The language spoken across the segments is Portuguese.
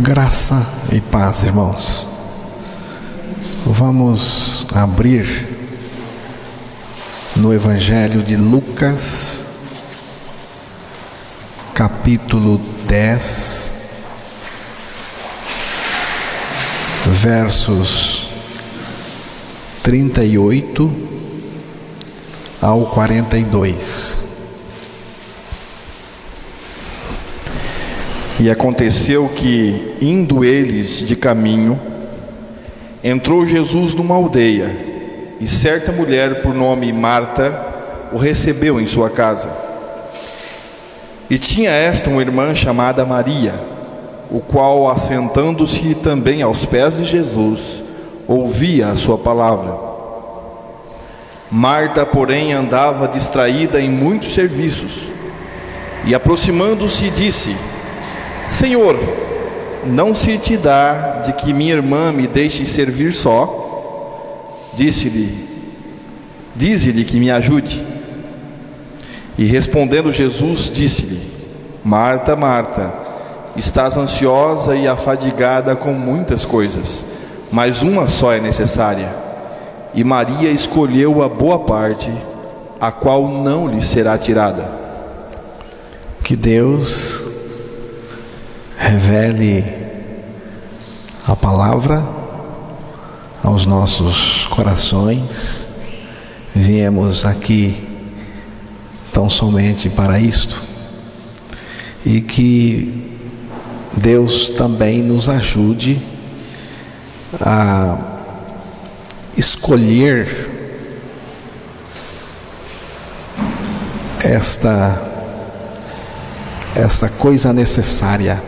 Graça e paz, irmãos. Vamos abrir no Evangelho de Lucas, capítulo 10, versos 38 ao 42. E aconteceu que, indo eles de caminho, entrou Jesus numa aldeia, e certa mulher por nome Marta o recebeu em sua casa. E tinha esta uma irmã chamada Maria, o qual, assentando-se também aos pés de Jesus, ouvia a sua palavra. Marta, porém, andava distraída em muitos serviços, e aproximando-se disse: Senhor, não se te dá de que minha irmã me deixe servir só? Dize-lhe que me ajude. E respondendo Jesus, disse-lhe: Marta, Marta, estás ansiosa e afadigada com muitas coisas, mas uma só é necessária. E Maria escolheu a boa parte, a qual não lhe será tirada. Que Deus revele a palavra aos nossos corações. Viemos aqui tão somente para isto, e que Deus também nos ajude a escolher esta coisa necessária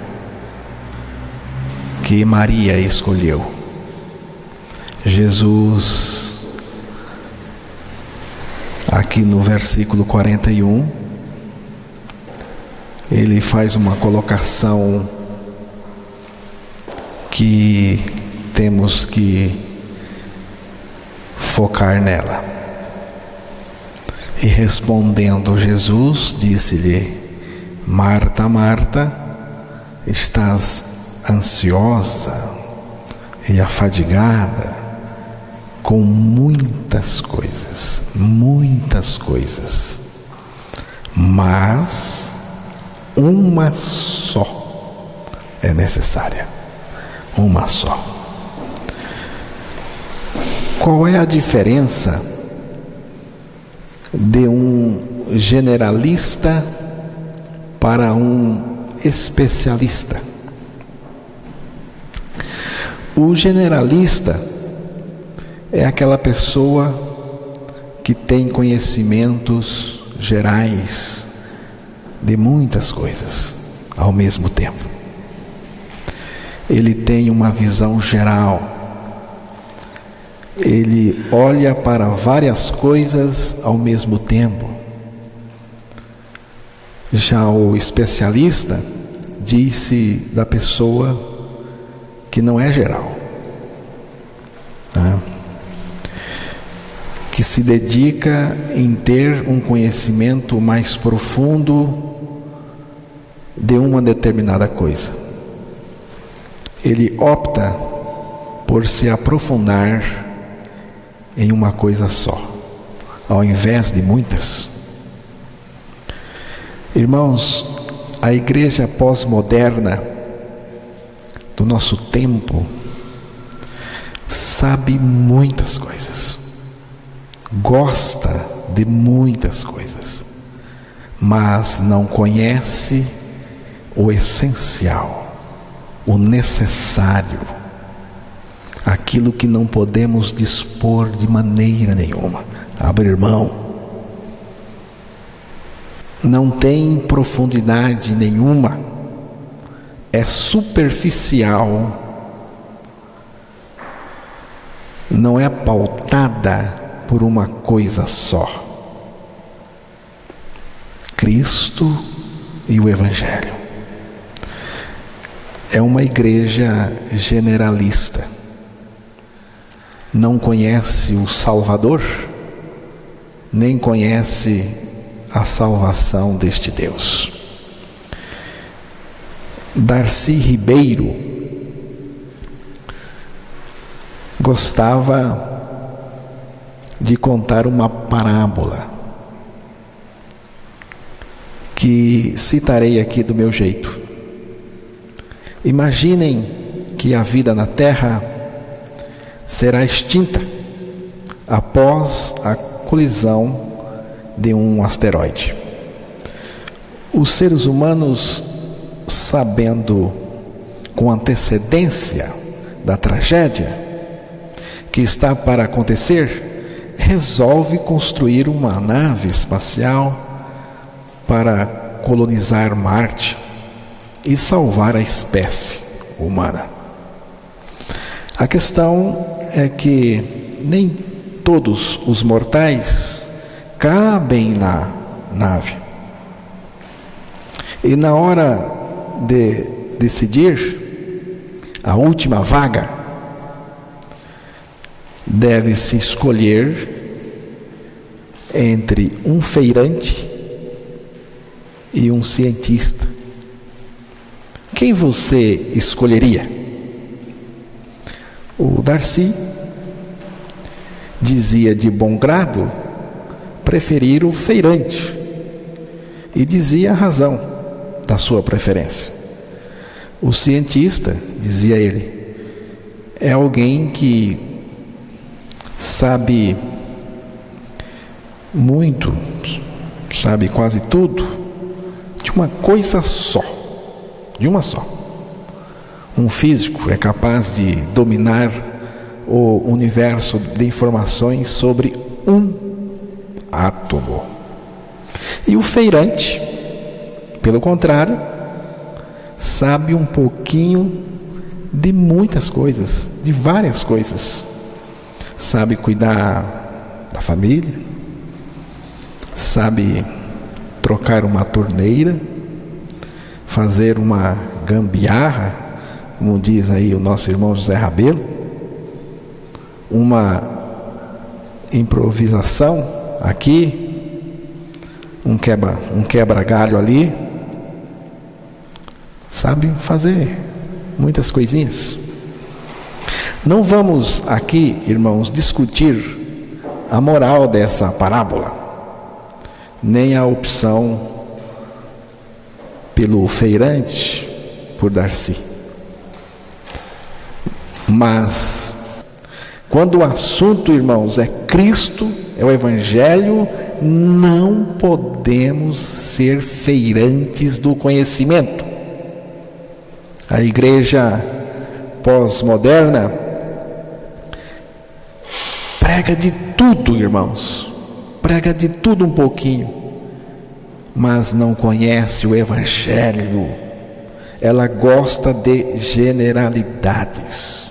que Maria escolheu. Jesus, aqui no versículo 41, ele faz uma colocação que temos que focar nela. E respondendo Jesus, disse-lhe: Marta, Marta, estás ansiosa e afadigada com muitas coisas, mas uma só é necessária, uma só. Qual é a diferença de um generalista para um especialista? O generalista é aquela pessoa que tem conhecimentos gerais de muitas coisas ao mesmo tempo. Ele tem uma visão geral, ele olha para várias coisas ao mesmo tempo. Já o especialista diz-se da pessoa que não é geral, né? Que se dedica em ter um conhecimento mais profundo de uma determinada coisa. Ele opta por se aprofundar em uma coisa só, ao invés de muitas. Irmãos, a igreja pós-moderna do nosso tempo sabe muitas coisas, gosta de muitas coisas, mas não conhece o essencial, o necessário, aquilo que não podemos dispor de maneira nenhuma, abrir mão. Não tem profundidade nenhuma, é superficial, não é pautada por uma coisa só: Cristo e o Evangelho. É uma igreja generalista, não conhece o Salvador, nem conhece a salvação deste Deus. Darcy Ribeiro, gostava de contar uma parábola que citarei aqui do meu jeito. Imaginem que a vida na Terra será extinta após a colisão de um asteroide. Os seres humanos, sabendo com antecedência da tragédia que está para acontecer, resolve construir uma nave espacial para colonizar Marte e salvar a espécie humana. A questão é que nem todos os mortais cabem na nave. E na hora de decidir a última vaga, deve-se escolher entre um feirante e um cientista. Quem você escolheria? O Darcy dizia de bom grado preferir o feirante e dizia a razão da sua preferência. O cientista, dizia ele, é alguém que sabe muito, sabe quase tudo de uma coisa só, de uma só. Um físico é capaz de dominar o universo de informações sobre um átomo. E o feirante, pelo contrário, sabe um pouquinho de muitas coisas, de várias coisas. Sabe cuidar da família, sabe trocar uma torneira, fazer uma gambiarra, como diz aí o nosso irmão José Rabelo, uma improvisação aqui, um quebra-galho ali, sabe fazer muitas coisinhas. Não vamos aqui, irmãos, discutir a moral dessa parábola, nem a opção pelo feirante, por Darcy. Mas, quando o assunto, irmãos, é Cristo, é o Evangelho, não podemos ser feirantes do conhecimento. A igreja pós-moderna prega de tudo, irmãos, prega de tudo um pouquinho, mas não conhece o Evangelho. Ela gosta de generalidades,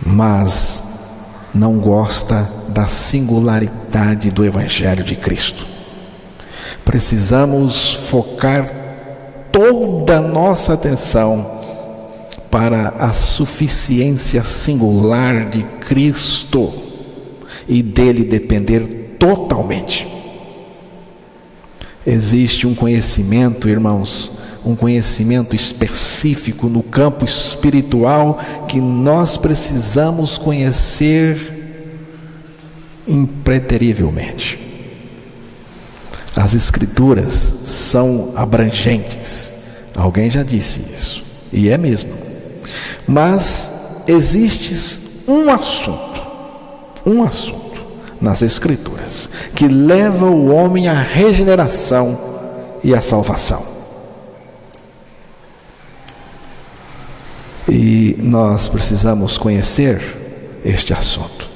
mas não gosta da singularidade do Evangelho de Cristo. Precisamos focar toda a nossa atenção para a suficiência singular de Cristo e dele depender totalmente. Existe um conhecimento, irmãos, um conhecimento específico no campo espiritual que nós precisamos conhecer impreterivelmente. As Escrituras são abrangentes. Alguém já disse isso, e é mesmo. Mas existe um assunto nas Escrituras que leva o homem à regeneração e à salvação. E nós precisamos conhecer este assunto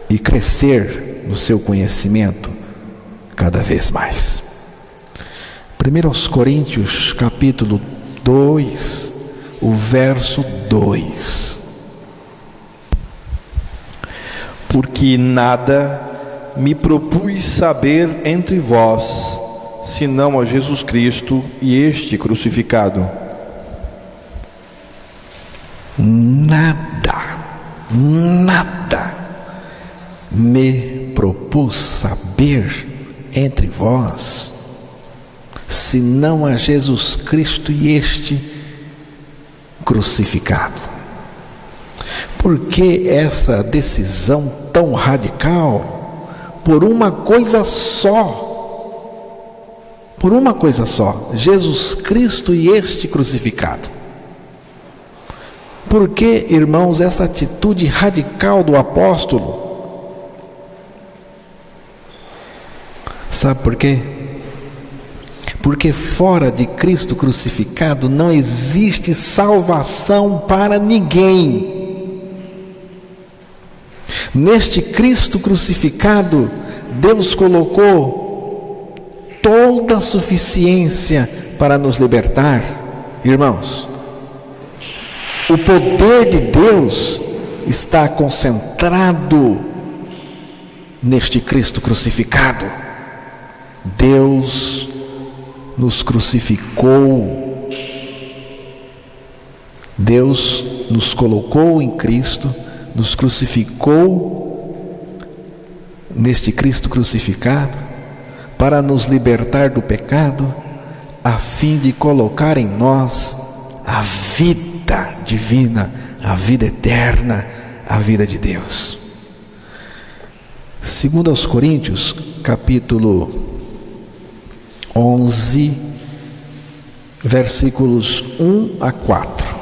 e crescer no seu conhecimento cada vez mais. 1 Coríntios capítulo 2, o verso 2. Porque nada me propus saber entre vós, senão a Jesus Cristo e este crucificado. Nada me propus saber entre vós, senão a Jesus Cristo e este crucificado. Por que essa decisão tão radical? Por uma coisa só. Por uma coisa só: Jesus Cristo e este crucificado. Por que, irmãos, essa atitude radical do apóstolo? Sabe por quê? Porque fora de Cristo crucificado não existe salvação para ninguém. Neste Cristo crucificado, Deus colocou toda a suficiência para nos libertar. Irmãos, o poder de Deus está concentrado neste Cristo crucificado. Deus nos crucificou. Deus nos colocou em Cristo, nos crucificou neste Cristo crucificado para nos libertar do pecado, a fim de colocar em nós a vida divina, a vida eterna, a vida de Deus. Segundo aos Coríntios, capítulo 11, versículos 1 a 4.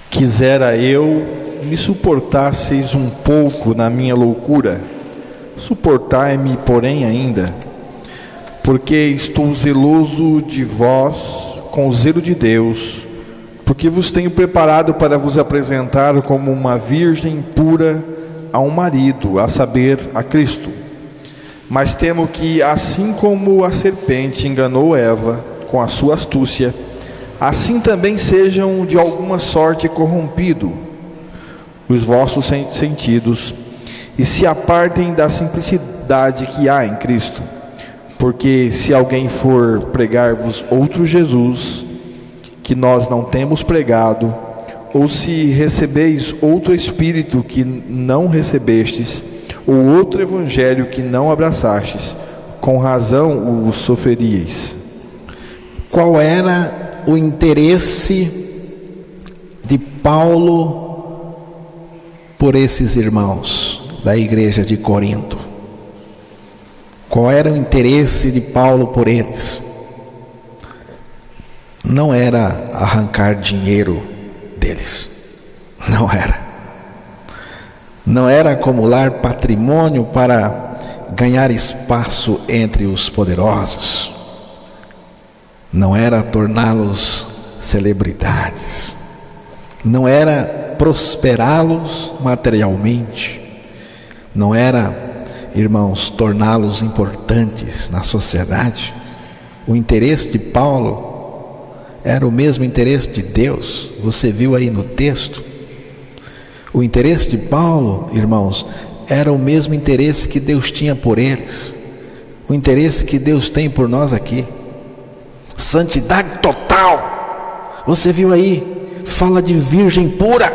Quisera eu me suportasseis um pouco na minha loucura, suportai-me, porém, ainda, porque estou zeloso de vós com o zelo de Deus, porque vos tenho preparado para vos apresentar como uma virgem pura a um marido, a saber, a Cristo. Mas temo que, assim como a serpente enganou Eva com a sua astúcia, assim também sejam de alguma sorte corrompidos os vossos sentidos, e se apartem da simplicidade que há em Cristo. Porque se alguém for pregar-vos outro Jesus, que nós não temos pregado, ou se recebeis outro Espírito que não recebestes, ou outro Evangelho que não abraçastes, com razão o soferieis. Qual era o interesse de Paulo por esses irmãos da igreja de Corinto? Qual era o interesse de Paulo por eles? Não era arrancar dinheiro deles, não era. Não era acumular patrimônio para ganhar espaço entre os poderosos. Não era torná-los celebridades. Não era prosperá-los materialmente. Não era, irmãos, torná-los importantes na sociedade. O interesse de Paulo era o mesmo interesse de Deus. Você viu aí no texto. O interesse de Paulo, irmãos, era o mesmo interesse que Deus tinha por eles. O interesse que Deus tem por nós aqui. Santidade total. Você viu aí? Fala de virgem pura.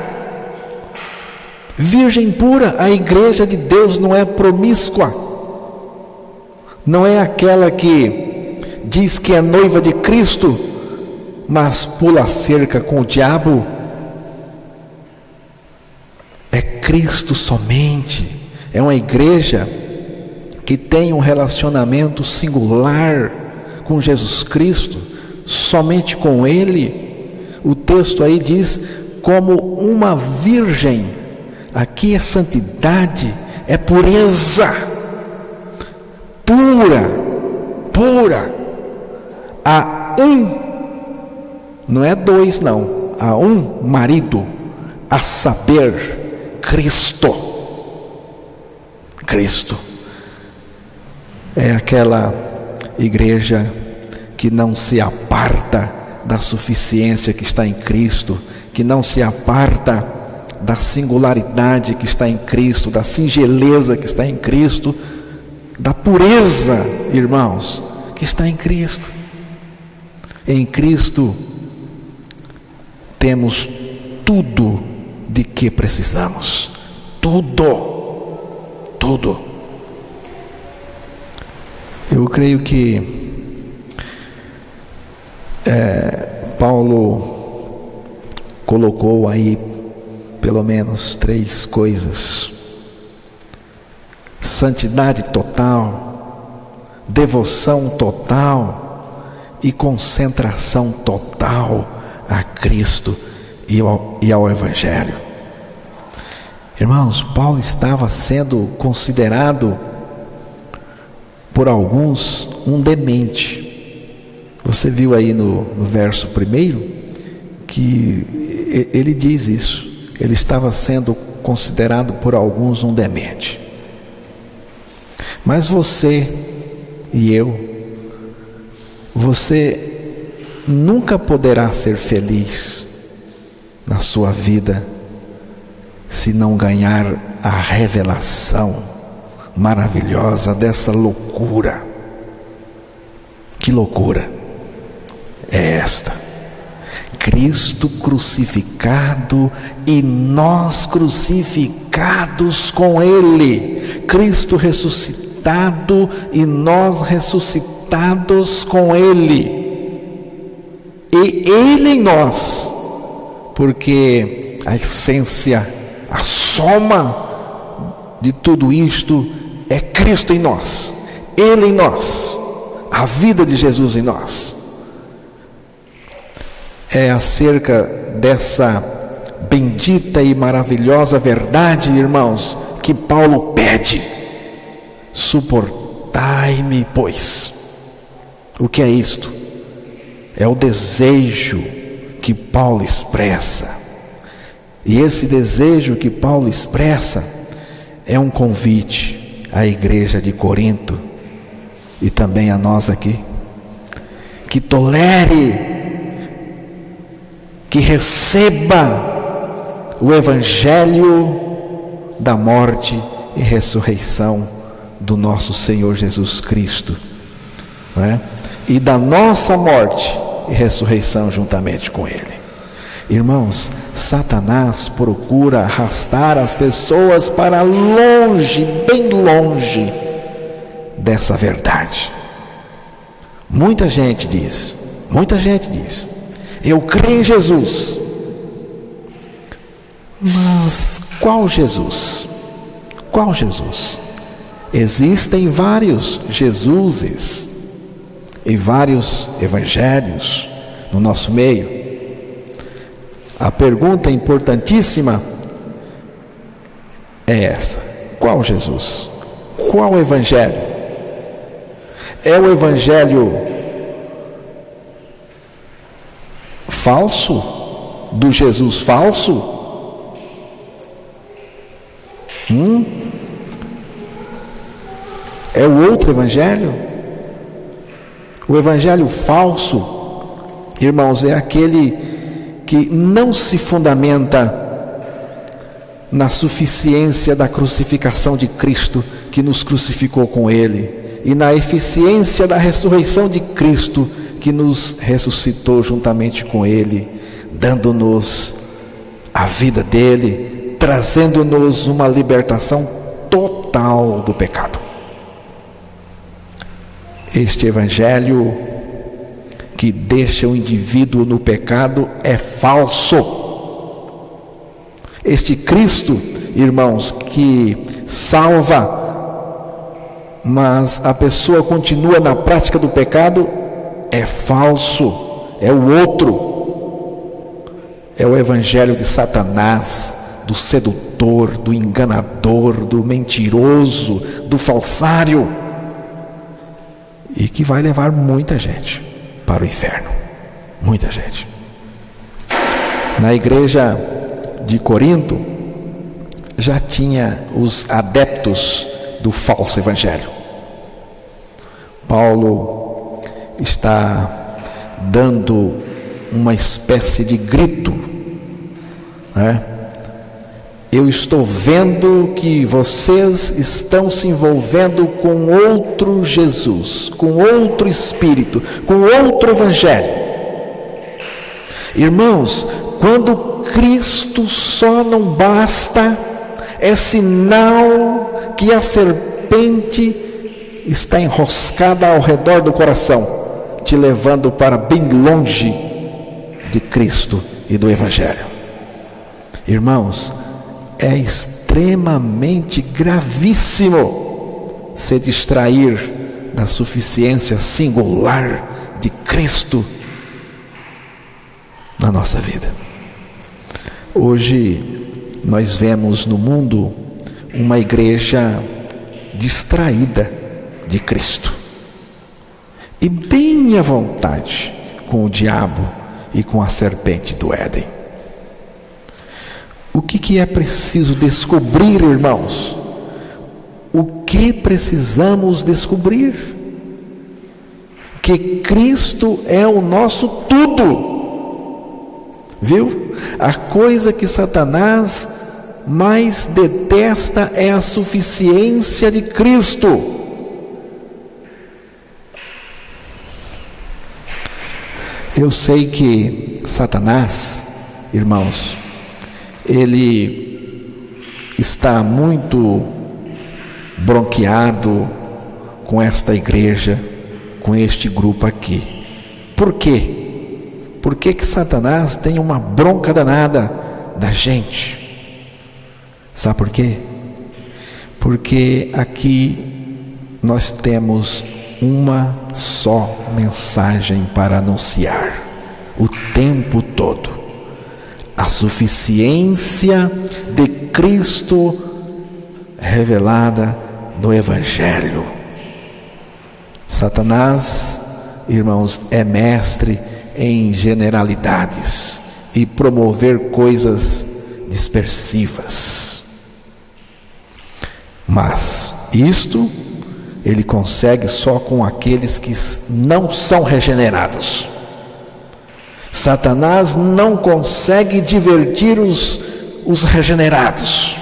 Virgem pura. A igreja de Deus não é promíscua. Não é aquela que diz que é noiva de Cristo, mas pula a cerca com o diabo. É Cristo somente. É uma igreja que tem um relacionamento singular com Jesus Cristo, somente com Ele. O texto aí diz como uma virgem. Aqui é santidade, é pureza, pura. Há um, não é dois não, há um marido, a saber, Cristo. É aquela igreja que não se aparta da suficiência que está em Cristo, que não se aparta da singularidade que está em Cristo, da singeleza que está em Cristo, da pureza, irmãos, que está em Cristo. Em Cristo temos tudo de que precisamos. Tudo. Eu creio que Paulo colocou aí pelo menos 3 coisas: santidade total, devoção total e concentração total a Cristo e ao Evangelho. Irmãos, Paulo estava sendo considerado por alguns um demente. Você viu aí no verso 1 que ele diz isso. Ele estava sendo considerado por alguns um demente. Mas você e eu, você nunca poderá ser feliz na sua vida se não ganhar a revelação maravilhosa dessa loucura. Que loucura é esta? Cristo crucificado e nós crucificados com Ele. Cristo ressuscitado e nós ressuscitados com Ele. E Ele em nós, porque a essência, a soma de tudo isto é Cristo em nós, Ele em nós, a vida de Jesus em nós. É acerca dessa bendita e maravilhosa verdade, irmãos, que Paulo pede: suportai-me, pois. O que é isto? É o desejo que Paulo expressa. E esse desejo que Paulo expressa é um convite à igreja de Corinto e também a nós aqui, que tolere, que receba o Evangelho da morte e ressurreição do nosso Senhor Jesus Cristo, não é? E da nossa morte e ressurreição juntamente com Ele. Irmãos, Satanás procura arrastar as pessoas para longe, bem longe dessa verdade. Muita gente diz, eu creio em Jesus. Mas qual Jesus? Qual Jesus? Existem vários Jesuses e vários evangelhos no nosso meio. A pergunta importantíssima é essa: qual Jesus? Qual evangelho? É o evangelho falso? Do Jesus falso? É o outro evangelho? O evangelho falso, irmãos, é aquele que não se fundamenta na suficiência da crucificação de Cristo, que nos crucificou com Ele, e na eficiência da ressurreição de Cristo, que nos ressuscitou juntamente com Ele, dando-nos a vida dele, trazendo-nos uma libertação total do pecado. Este evangelho que deixa o indivíduo no pecado é falso. Este Cristo, irmãos, que salva, mas a pessoa continua na prática do pecado, é falso, é o outro. É o evangelho de Satanás, do sedutor, do enganador, do mentiroso, do falsário, e que vai levar muita gente para o inferno. Muita gente. Na igreja de Corinto já tinha os adeptos do falso evangelho. Paulo está dando uma espécie de grito, né? Eu estou vendo que vocês estão se envolvendo com outro Jesus, com outro Espírito, com outro Evangelho. Irmãos, quando Cristo só não basta, é sinal que a serpente está enroscada ao redor do coração, te levando para bem longe de Cristo e do Evangelho. Irmãos, é extremamente gravíssimo se distrair da suficiência singular de Cristo na nossa vida. Hoje nós vemos no mundo uma igreja distraída de Cristo e bem à vontade com o diabo e com a serpente do Éden. O que é preciso descobrir, irmãos? O que precisamos descobrir? Que Cristo é o nosso tudo. Viu? A coisa que Satanás mais detesta é a suficiência de Cristo. Eu sei que Satanás, irmãos, ele está muito bronqueado com esta igreja, com este grupo aqui. Por quê? Por que Satanás tem uma bronca danada da gente? Sabe por quê? Porque aqui nós temos uma só mensagem para anunciar o tempo todo: a suficiência de Cristo revelada no Evangelho. Satanás, irmãos, é mestre em generalidades e promover coisas dispersivas. Mas isto ele consegue só com aqueles que não são regenerados. Satanás não consegue divertir os regenerados.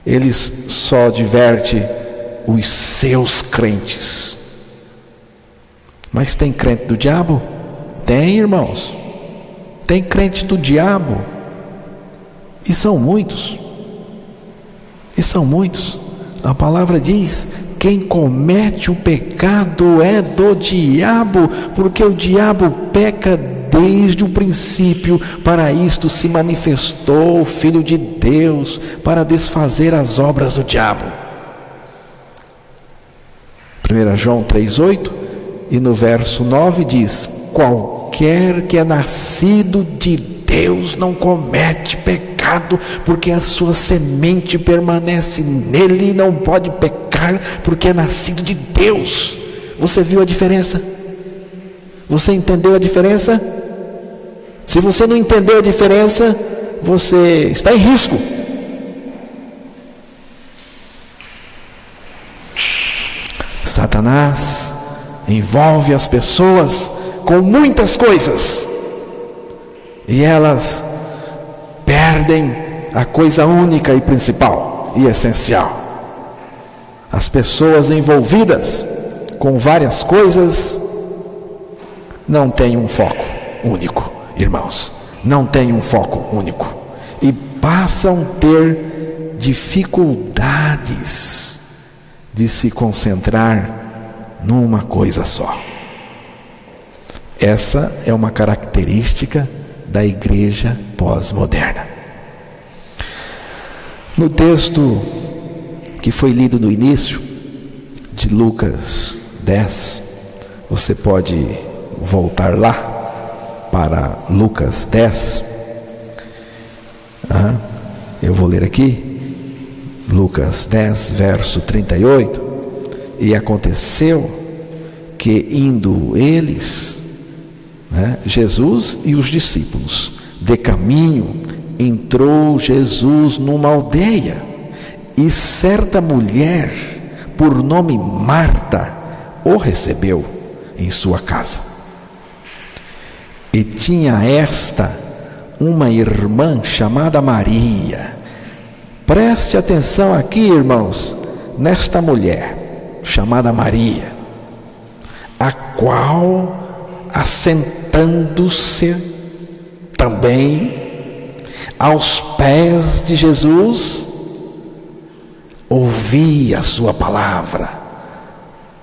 Ele só diverte os seus crentes. Mas tem crente do diabo? Tem, irmãos. Tem crente do diabo. E são muitos. E são muitos. A palavra diz: quem comete o pecado é do diabo, porque o diabo peca desde o princípio. Para isto se manifestou o Filho de Deus, para desfazer as obras do diabo. 1 João 3,8, e no verso 9 diz: qualquer que é nascido de Deus não comete pecado, porque a sua semente permanece nele, e não pode pecar, porque é nascido de Deus. Você viu a diferença? Você entendeu a diferença? Se você não entendeu a diferença, você está em risco. Satanás envolve as pessoas com muitas coisas, e elas perdem a coisa única e principal e essencial. As pessoas envolvidas com várias coisas não têm um foco único, irmãos. Não têm um foco único e passam a ter dificuldades de se concentrar numa coisa só. Essa é uma característica da igreja pós-moderna. No texto que foi lido no início, de Lucas 10, você pode voltar lá para Lucas 10. Eu vou ler aqui, Lucas 10, verso 38. E aconteceu que, indo eles, Jesus e os discípulos, de caminho, entrou Jesus numa aldeia, e certa mulher, por nome Marta, o recebeu em sua casa. E tinha esta uma irmã chamada Maria. Preste atenção aqui, irmãos, nesta mulher chamada Maria, a qual, assentando-se também aos pés de Jesus, ouvia a sua palavra.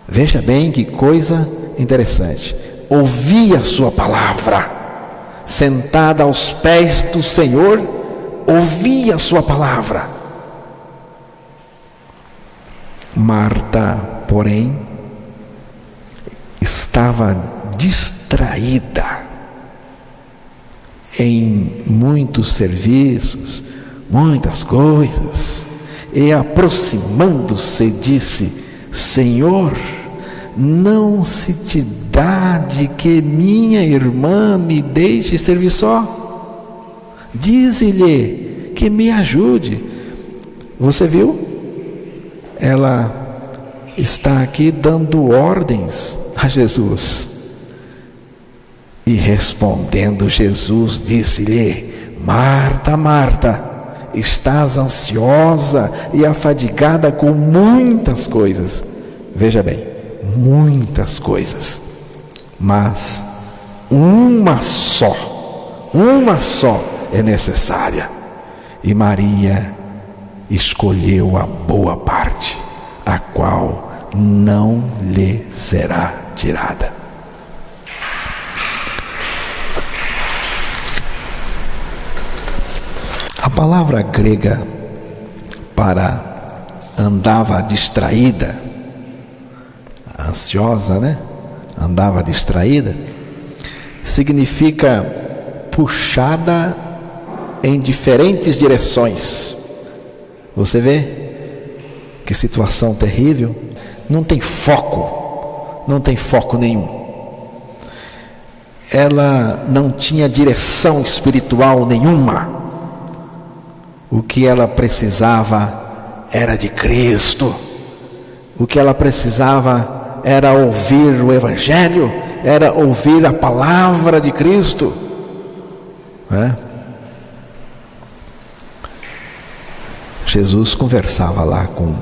Veja bem que coisa interessante. Ouvia a sua palavra, sentada aos pés do Senhor, ouvia a sua palavra. Marta, porém, estava distraída em muitos serviços, muitas coisas, e aproximando-se disse: Senhor, não se te dá de que minha irmã me deixe servir só? Dize-lhe que me ajude. Você viu? Ela está aqui dando ordens a Jesus. E respondendo Jesus, disse-lhe: Marta, Marta, estás ansiosa e afadigada com muitas coisas. Veja bem, muitas coisas, mas uma só é necessária. E Maria escolheu a boa parte, a qual não lhe será tirada. A palavra grega para andava distraída, ansiosa, né? Andava distraída, significa puxada em diferentes direções. Você vê que situação terrível. Não tem foco nenhum. Ela não tinha direção espiritual nenhuma. O que ela precisava era de Cristo. O que ela precisava era ouvir o Evangelho, era ouvir a palavra de Cristo. Jesus conversava lá com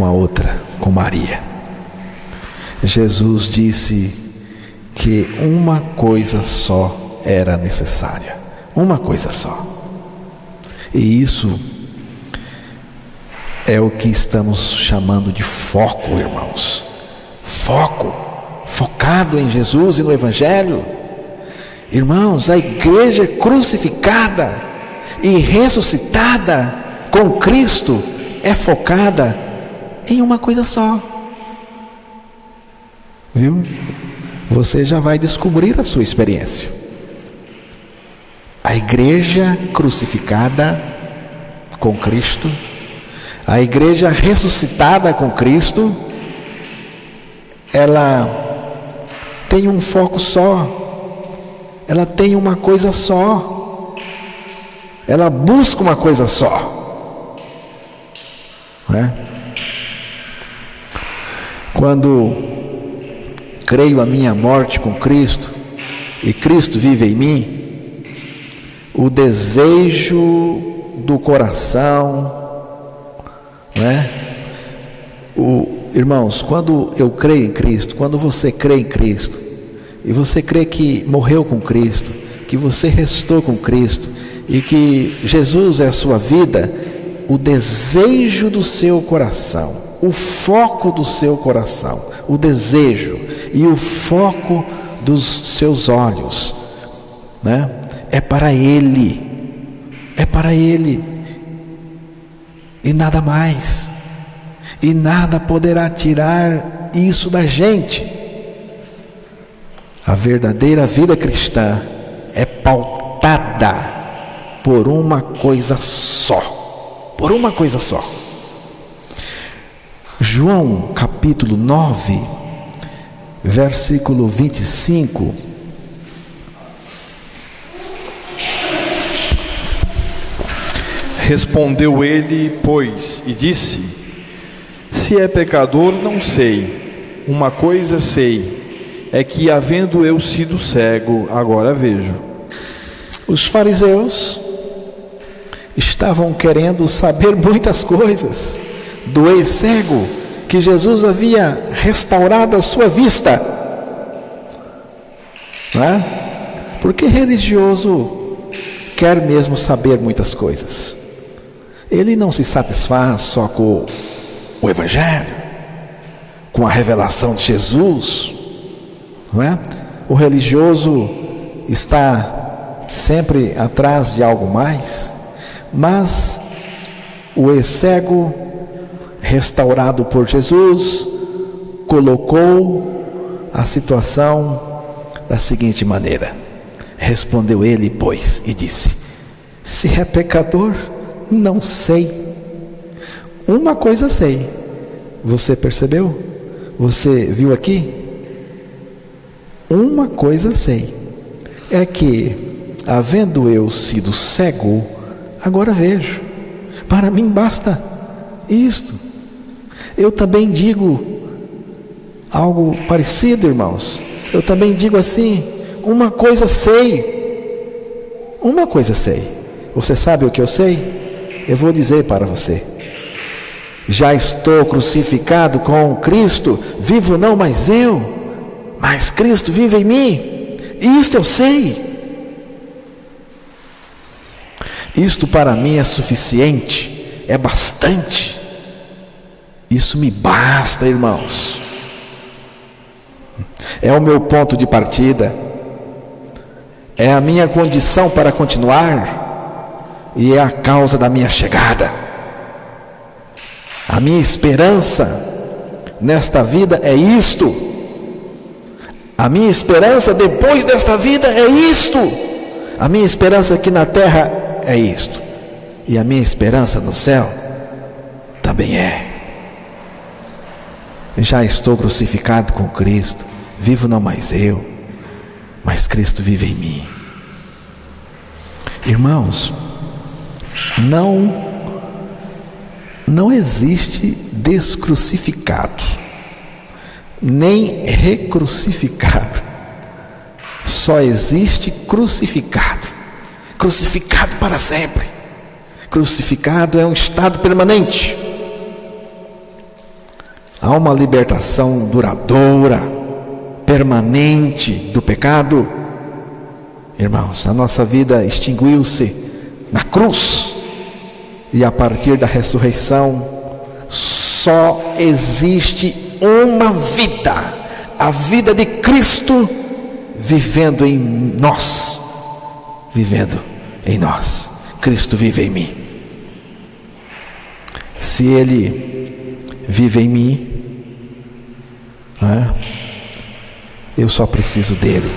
a outra, com Maria. Jesus disse que uma coisa só era necessária. Uma coisa só. E isso é o que estamos chamando de foco, irmãos. Foco, focado em Jesus e no Evangelho. Irmãos, a igreja crucificada e ressuscitada com Cristo é focada em uma coisa só. Viu? Você já vai descobrir a sua experiência. A igreja crucificada com Cristo, a igreja ressuscitada com Cristo, ela tem um foco só, ela tem uma coisa só, ela busca uma coisa só. Quando creio a minha morte com Cristo e Cristo vive em mim, o desejo do coração, irmãos, quando eu creio em Cristo, quando você crê em Cristo, e você crê que morreu com Cristo, que você restou com Cristo, e que Jesus é a sua vida, o desejo do seu coração, o foco do seu coração, o desejo e o foco dos seus olhos, é para Ele, e nada mais, e nada poderá tirar isso da gente. A verdadeira vida cristã é pautada por uma coisa só, João capítulo 9, versículo 25. Respondeu ele, pois, e disse: Se é pecador, não sei. Uma coisa sei, é que, havendo eu sido cego, agora vejo. Os fariseus estavam querendo saber muitas coisas do ex-cego, que Jesus havia restaurado a sua vista. Porque religioso quer mesmo saber muitas coisas. Ele não se satisfaz só com o Evangelho, com a revelação de Jesus, O religioso está sempre atrás de algo mais, mas o ex-cego, restaurado por Jesus, colocou a situação da seguinte maneira: respondeu ele, pois, e disse: se é pecador, não sei. Uma coisa sei. Você percebeu? Você viu aqui? Uma coisa sei, é que, havendo eu sido cego, agora vejo. Para mim basta isto. Eu também digo algo parecido, irmãos. Eu também digo assim: uma coisa sei. Uma coisa sei. Você sabe o que eu sei? Eu vou dizer para você: já estou crucificado com Cristo, vivo não mais eu, mas Cristo vive em mim. Isto eu sei. Isto para mim é suficiente, é bastante. Isso me basta, irmãos. É o meu ponto de partida, é a minha condição para continuar, e é a causa da minha chegada. A minha esperança nesta vida é isto. A minha esperança depois desta vida é isto. A minha esperança aqui na terra é isto. E a minha esperança no céu também é. Já estou crucificado com Cristo, vivo não mais eu, mas Cristo vive em mim. Irmãos, não existe descrucificado, nem recrucificado. Só existe crucificado. Crucificado para sempre. Crucificado é um estado permanente. Há uma libertação duradoura, permanente do pecado. Irmãos, a nossa vida extinguiu-se na cruz, e a partir da ressurreição só existe uma vida, a vida de Cristo vivendo em nós. Vivendo em nós. Cristo vive em mim. Se Ele vive em mim, eu só preciso dele.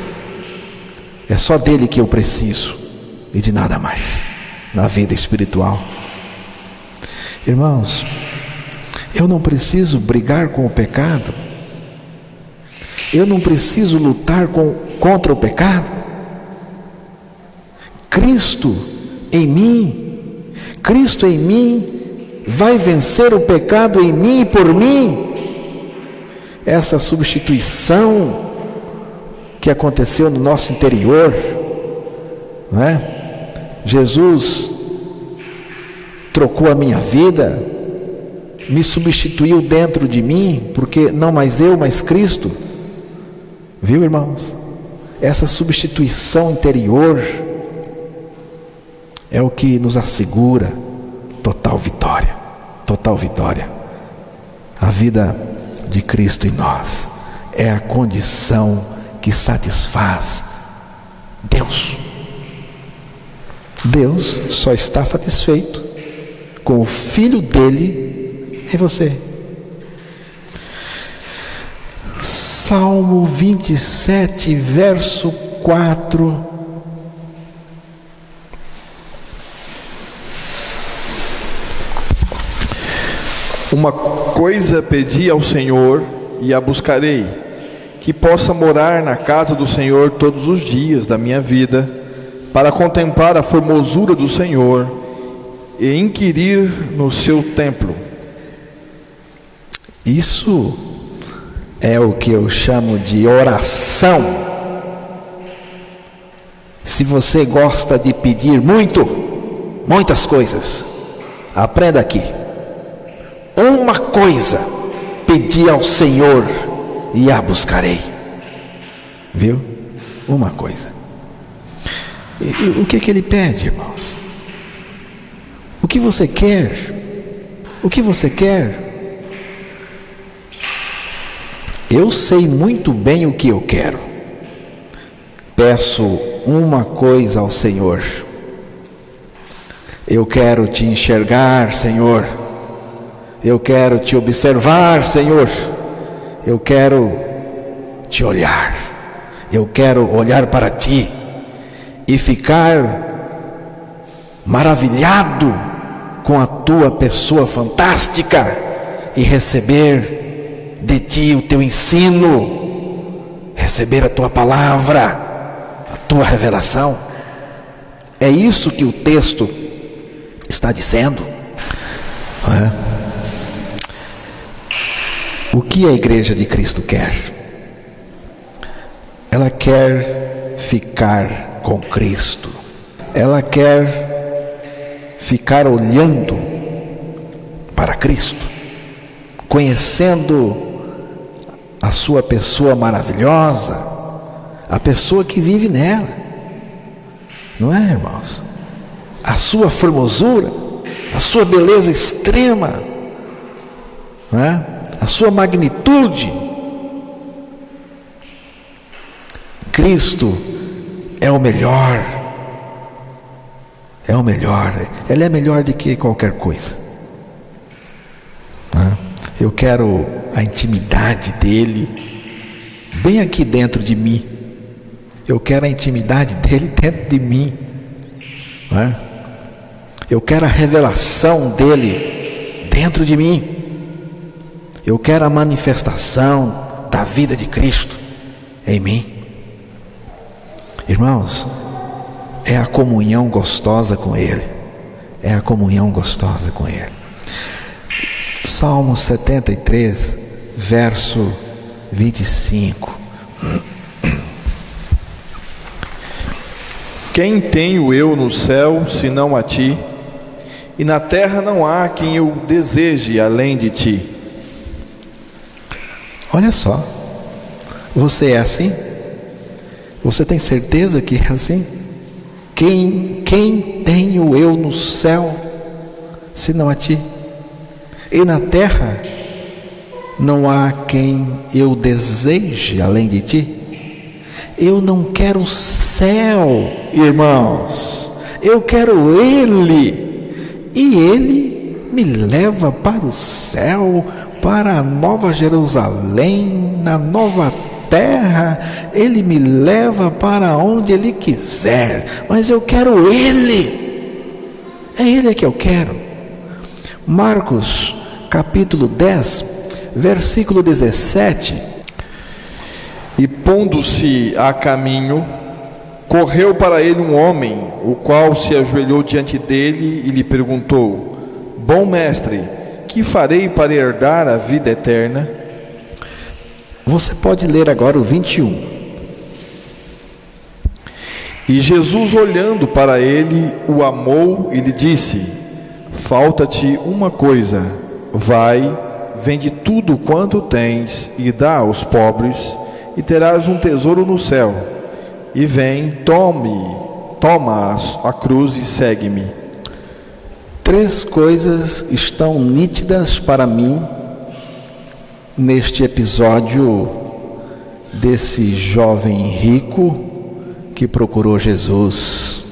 É só dele que eu preciso, e de nada mais na vida espiritual. Irmãos, eu não preciso brigar com o pecado. Eu não preciso lutar contra o pecado. Cristo em mim vai vencer o pecado em mim e por mim. Essa substituição que aconteceu no nosso interior, não é? Jesus trocou a minha vida, me substituiu dentro de mim, porque não mais eu, mas Cristo. Viu, irmãos? Essa substituição interior é o que nos assegura total vitória. Total vitória. A vida de Cristo em nós é a condição que satisfaz Deus. Deus só está satisfeito com o Filho dele em você. Salmo 27, verso 4. Uma coisa pedi ao Senhor e a buscarei, que possa morar na casa do Senhor todos os dias da minha vida, para contemplar a formosura do Senhor e inquirir no seu templo. Isso é o que eu chamo de oração. Se você gosta de pedir muitas coisas, aprenda aqui. Uma coisa pedi ao Senhor e a buscarei. Viu? Uma coisa. E o que ele pede, irmãos? O que você quer? O que você quer? Eu sei muito bem o que eu quero. Peço uma coisa ao Senhor. Eu quero te enxergar, Senhor. Eu quero te observar, Senhor. Eu quero te olhar. Eu quero olhar para ti e ficar maravilhado com a tua pessoa fantástica e receber de ti o teu ensino, receber a tua palavra, a tua revelação. É isso que o texto está dizendo. O que a Igreja de Cristo quer? Ela quer ficar com Cristo. Ela quer ficar olhando para Cristo, conhecendo a sua pessoa maravilhosa, a pessoa que vive nela. Não é, irmãos? A sua formosura, a sua beleza extrema, não é? A sua magnitude. Cristo é o melhor. É o melhor. Ele é melhor do que qualquer coisa. Eu quero a intimidade dele bem aqui dentro de mim. Eu quero a intimidade dele dentro de mim. Eu quero a revelação dele dentro de mim. Eu quero a manifestação da vida de Cristo em mim. Irmãos, é a comunhão gostosa com Ele. É a comunhão gostosa com Ele. Salmo 73, verso 25. Quem tenho eu no céu, senão a ti? E na terra não há quem eu deseje além de ti. Olha só, você é assim? Você tem certeza que é assim? Quem tenho eu no céu, senão a ti? E na terra não há quem eu deseje além de ti? Eu não quero o céu, irmãos, eu quero Ele, e Ele me leva para o céu, para a nova Jerusalém, na nova terra. Ele me leva para onde Ele quiser, mas eu quero Ele, é Ele que eu quero. Marcos capítulo 10, versículo 17. E pondo-se a caminho, correu para ele um homem, o qual se ajoelhou diante dele e lhe perguntou: Bom mestre, que farei para herdar a vida eterna? Você pode ler agora o 21. E Jesus, olhando para ele, o amou e lhe disse: Falta-te uma coisa, vai, vende tudo quanto tens e dá aos pobres, e terás um tesouro no céu. E vem, toma a cruz e segue-me. 3 coisas estão nítidas para mim neste episódio desse jovem rico que procurou Jesus.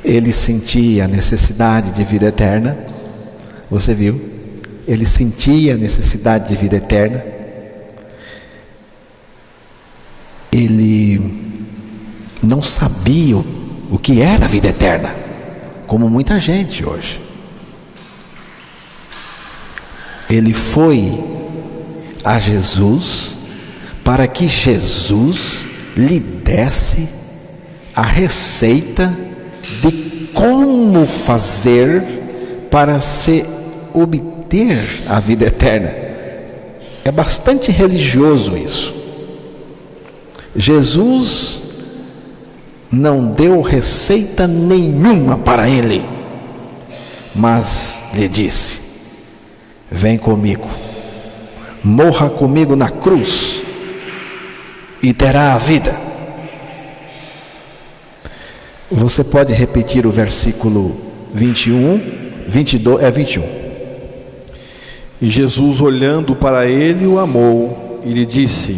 Ele sentia a necessidade de vida eterna. Você viu? Ele sentia a necessidade de vida eterna. Ele não sabia o que era a vida eterna, como muita gente hoje. Ele foi a Jesus para que Jesus lhe desse a receita de como fazer para se obter a vida eterna. É bastante religioso isso. Jesus não deu receita nenhuma para ele, mas lhe disse: vem comigo, morra comigo na cruz e terá a vida. Você pode repetir o versículo 21, 21. E Jesus, olhando para ele, o amou e lhe disse: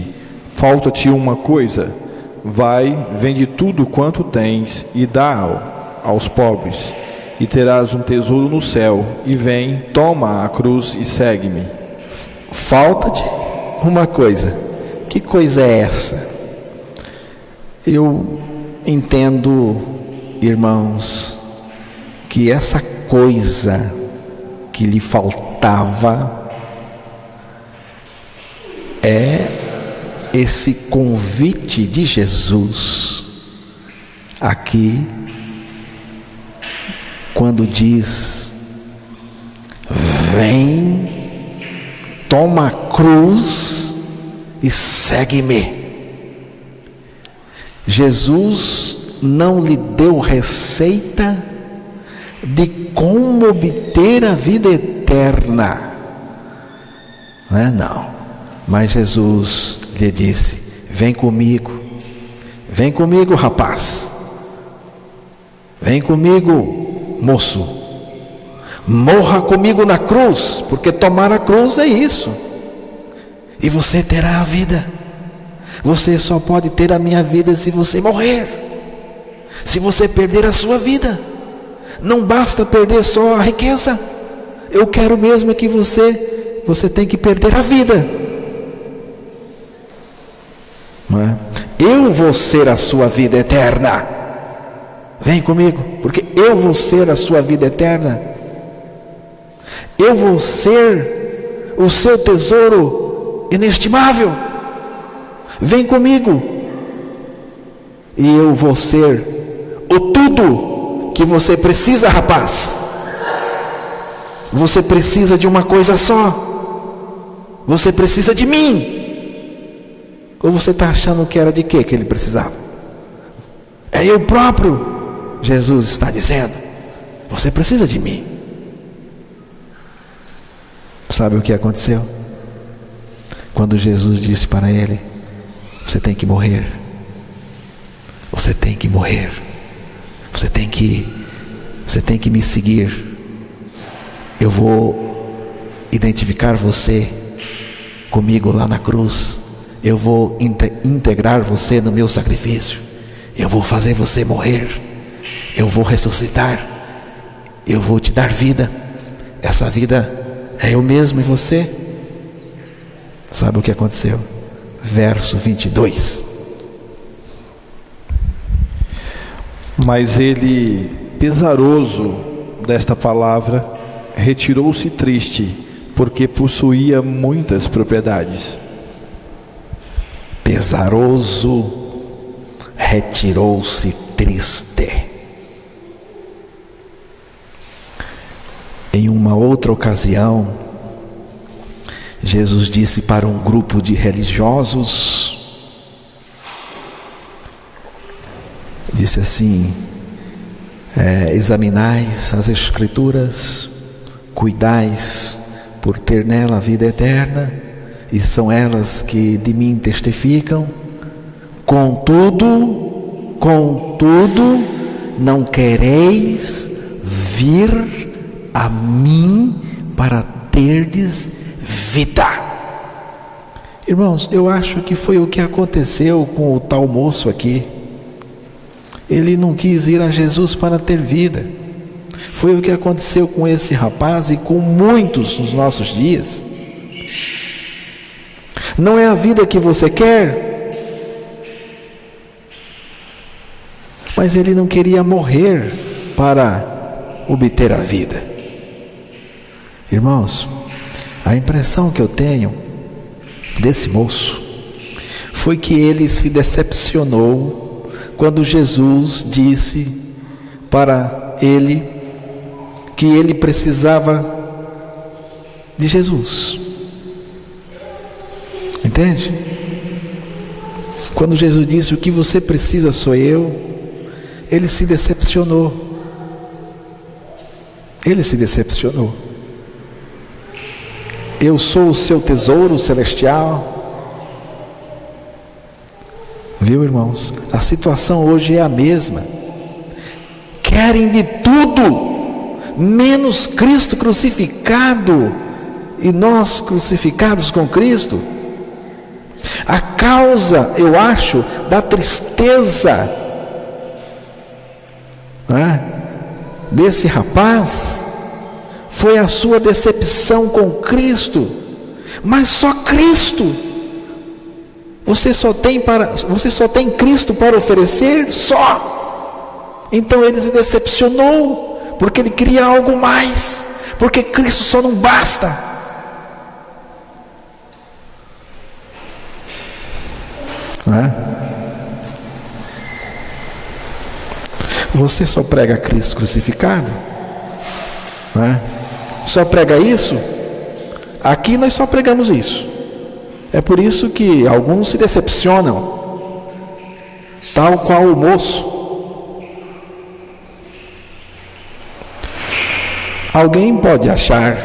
falta-te uma coisa. Vai, vende tudo quanto tens e dá aos pobres, e terás um tesouro no céu. E vem, toma a cruz e segue-me. Falta-te uma coisa. Que coisa é essa? Eu entendo, irmãos, que essa coisa que lhe faltava é esse convite de Jesus aqui, quando diz: vem, toma a cruz e segue-me. Jesus não lhe deu receita de como obter a vida eterna, não, mas Jesus lhe disse: vem comigo, rapaz, vem comigo, moço, morra comigo na cruz, porque tomar a cruz é isso, e você terá a vida. Você só pode ter a minha vida se você morrer, se você perder a sua vida. Não basta perder só a riqueza, eu quero mesmo que você tem que perder a vida, não é? Eu vou ser a sua vida eterna. Vem comigo, porque eu vou ser a sua vida eterna. Eu vou ser o seu tesouro inestimável. Vem comigo, e eu vou ser o tudo que você precisa, rapaz. Você precisa de uma coisa só. Você precisa de mim. Ou você está achando que era de quê que ele precisava? É eu próprio. Jesus está dizendo: você precisa de mim. Sabe o que aconteceu? Quando Jesus disse para ele: você tem que morrer. Você tem que morrer. Você tem que me seguir. Eu vou identificar você comigo lá na cruz. Eu vou integrar você no meu sacrifício. Eu vou fazer você morrer. Eu vou ressuscitar. Eu vou te dar vida. Essa vida é eu mesmo e você. Sabe o que aconteceu? Verso 22. Mas ele, pesaroso desta palavra, retirou-se triste, porque possuía muitas propriedades. Pesaroso, retirou-se triste. Em uma outra ocasião, Jesus disse para um grupo de religiosos, disse assim: examinais as Escrituras, cuidais por ter nela a vida eterna, e são elas que de mim testificam. Contudo, não quereis vir a mim para terdes vida. Irmãos, eu acho que foi o que aconteceu com o tal moço aqui. Ele não quis ir a Jesus para ter vida. Foi o que aconteceu com esse rapaz e com muitos nos nossos dias. Não é a vida que você quer, mas ele não queria morrer para obter a vida. Irmãos, a impressão que eu tenho desse moço foi que ele se decepcionou quando Jesus disse para ele que ele precisava de Jesus. Entende? Quando Jesus disse: o que você precisa sou eu, ele se decepcionou. Ele se decepcionou. Eu sou o seu tesouro celestial. Viu, irmãos? A situação hoje é a mesma. Querem de tudo, menos Cristo crucificado, e nós crucificados com Cristo. A causa, eu acho, da tristeza desse rapaz foi a sua decepção com Cristo. Mas só Cristo. Você só tem Cristo para oferecer? Só. Então ele se decepcionou, porque ele queria algo mais, porque Cristo só não basta. Você só prega Cristo crucificado? Só prega isso? Aqui nós só pregamos isso. É por isso que alguns se decepcionam, tal qual o moço. Alguém pode achar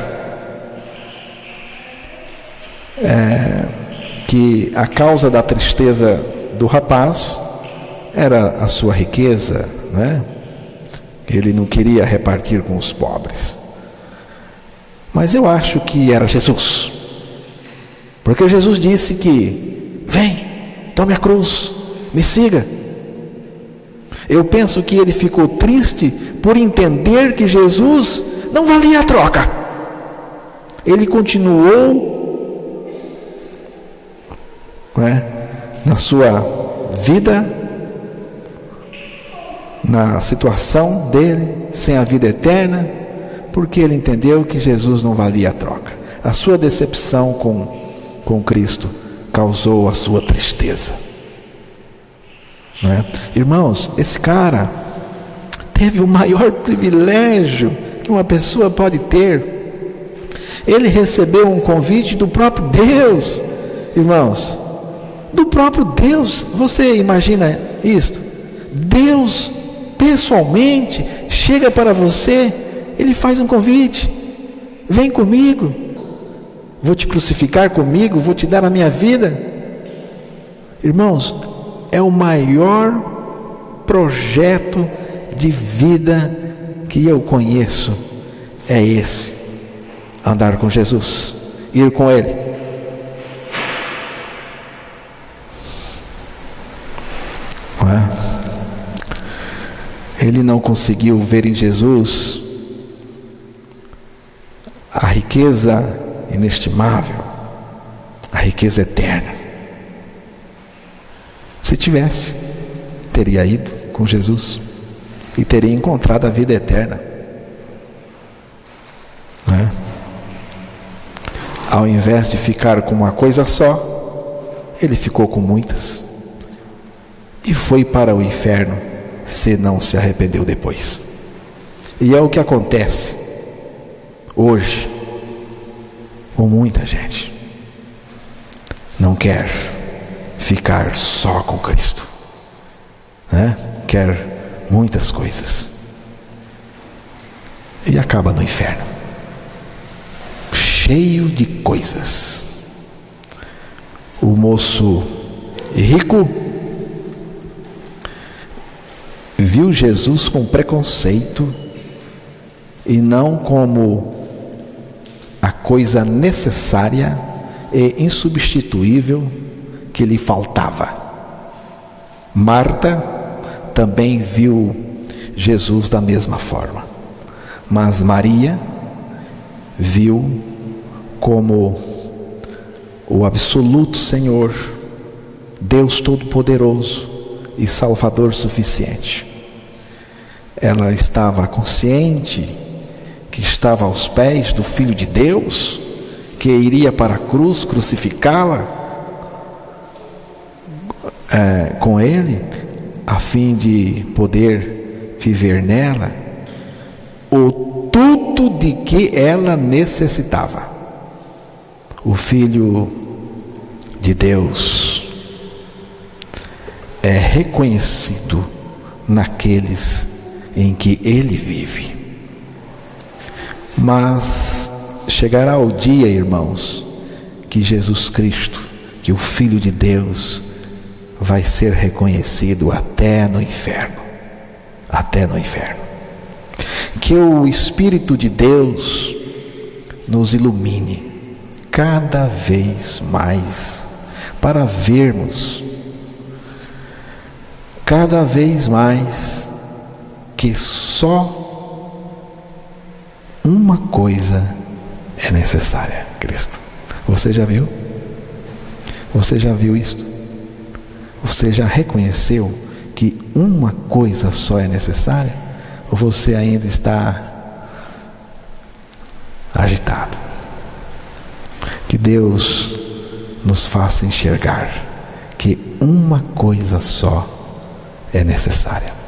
que a causa da tristeza do rapaz era a sua riqueza, ele não queria repartir com os pobres. Mas eu acho que era Jesus, porque Jesus disse que: vem, tome a cruz, me siga. Eu penso que ele ficou triste por entender que Jesus não valia a troca. Ele continuou na sua vida, na situação dele, sem a vida eterna, porque ele entendeu que Jesus não valia a troca. A sua decepção com Cristo causou a sua tristeza. Irmãos, esse cara teve o maior privilégio que uma pessoa pode ter. Ele recebeu um convite do próprio Deus. Irmãos, do próprio Deus. Você imagina isto? Deus pessoalmente chega para você, ele faz um convite: vem comigo, vou te crucificar comigo, vou te dar a minha vida. Irmãos, é o maior projeto de vida que eu conheço, é esse: andar com Jesus, ir com Ele. Ele não conseguiu ver em Jesus a riqueza inestimável, a riqueza eterna. Se tivesse, teria ido com Jesus e teria encontrado a vida eterna. Ao invés de ficar com uma coisa só, ele ficou com muitas e foi para o inferno, se não se arrependeu depois. E é o que acontece hoje com muita gente. Não quer ficar só com Cristo, quer muitas coisas e acaba no inferno, cheio de coisas. O moço rico viu Jesus com preconceito e não como a coisa necessária e insubstituível que lhe faltava. Marta também viu Jesus da mesma forma, mas Maria viu como o absoluto Senhor, Deus Todo-Poderoso e Salvador suficiente. Ela estava consciente que estava aos pés do Filho de Deus, que iria para a cruz crucificá-la com Ele, a fim de poder viver nela o tudo de que ela necessitava. O Filho de Deus é reconhecido naqueles em que Ele vive. Mas chegará o dia, irmãos, que Jesus Cristo, que o Filho de Deus, vai ser reconhecido até no inferno. Até no inferno. Que o Espírito de Deus nos ilumine cada vez mais para vermos cada vez mais que só uma coisa é necessária, Cristo. Você já viu? Você já viu isto? Você já reconheceu que uma coisa só é necessária? Ou você ainda está agitado? Que Deus nos faça enxergar que uma coisa só é necessária.